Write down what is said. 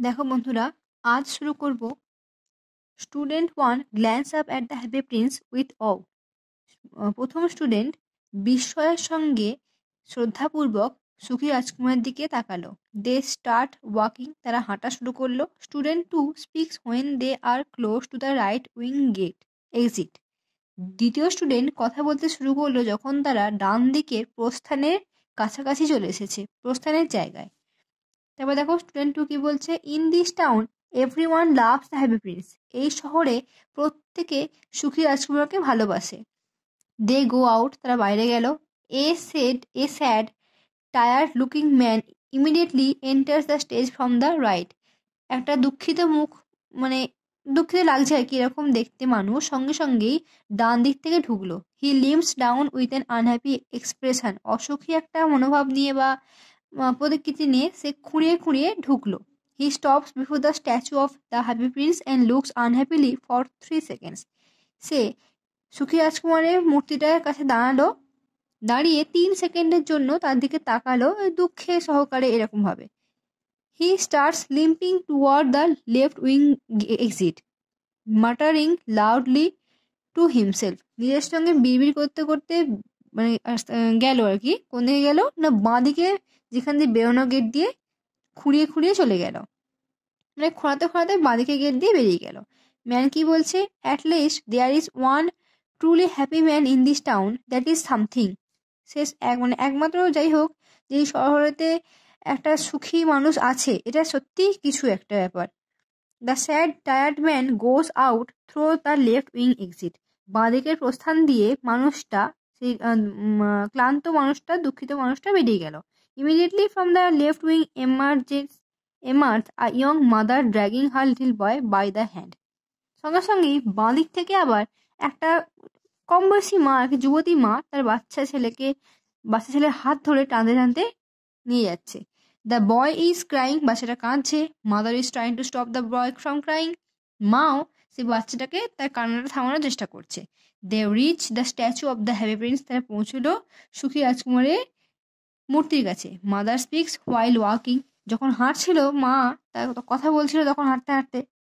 দেখো বন্ধুরা, আজ শুরু করব student 1 glance up at the happy prince with a. প্রথম স্টুডেন্ট বিস্ময়ের সঙ্গে শ্রদ্ধাপূর্বক সুখী রাজকুমারের দিকে তাকালো। দে স্টার্ট ওয়াকিং, তারা হাঁটা শুরু করলো। Student 2 speaks when they are close to the right wing gate exit. দ্বিতীয় স্টুডেন্ট কথা বলতে শুরু করলো যখন তারা ডান দিকের প্রস্থানের কাছাকাছি চলে এসেছে, প্রস্থানের জায়গায়। তারপর দেখো স্টুডেন্ট 2 কি বলছে, in this town everyone loves the happy Prince. এই শহরে প্রত্যেকে সুখী রাজকুমারকে ভালোবাসে। দে গো আউট, তারা বাইরে গেল। A sad tired looking man immediately enters the stage from the right. একটা দুঃখিত মুখ, মানে দুঃখিত লাগছে আর কি এরকম দেখতে মানুষ সঙ্গে সঙ্গেই ডান দিক থেকে ঢুকলো। He limps down with an unhappy expression, অসুখী একটা মনোভাব নিয়ে বা প্রতিকৃতি নিয়ে সে খুঁড়িয়ে খুঁড়িয়ে ঢুকলো। He stops before the statue of the happy prince and looks unhappily for 3 seconds. সে সুখী রাজকুমারের মূর্তিটার কাছে দাঁড়ালো, দাঁড়িয়ে 3 সেকেন্ডের জন্য তার দিকে তাকালো দুঃখে সহকারে এরকম ভাবে। He starts limping toward the left wing exit, muttering loudly to himself. নিজের সঙ্গে বিড়বিড় করতে করতে মানে গেল আর কি। কোন দিকে গেল না, বাঁ দিকে যেখান দিয়ে বেরোনো গেট দিয়ে খুঁড়িয়ে খুঁড়িয়ে চলে গেল, মানে খোঁড়াতে খোঁড়াতে বাঁ দিকে গেট দিয়ে বেরিয়ে গেল। ম্যান কি বলছে, at least there is one truly happy man in this town, that is something. শেষ মানে একমাত্র যাই হোক, যে এই শহরেতে একটা সুখী মানুষ আছে, এটা সত্যি কিছু একটা ব্যাপার। The sad tired man goes out through the left wing exit. বাঁদিকের প্রস্থান দিয়ে মানুষটা, সেই ক্লান্ত মানুষটা, দুঃখিত মানুষটা বেরিয়ে গেল। Immediately from the left wing emerge a young mother dragging her little boy by the hand. সঙ্গে সঙ্গেই বাঁ দিক থেকে আবার একটা কম বয়সী মা, একটা যুবতী মা তার বাচ্চা ছেলের হাত ধরে টানতে টানতে নিয়ে যাচ্ছে। দ্য বয় ইজ ক্রাইং, বাচ্চাটা কাঁদছে। Mother is trying to stop the boy from crying, মাও সেই বাচ্চাটাকে তার কান্নাটা থামানোর চেষ্টা করছে। They reach the statue of the happy prince, তারা পৌঁছলো সুখী রাজকুমারের মূর্তির কাছে। মাদার স্পিক্স হোয়াইল ওয়াকিং, যখন হাঁটছিল মা, তার কথা বলছিল তখন হাঁটতে হাঁটতে।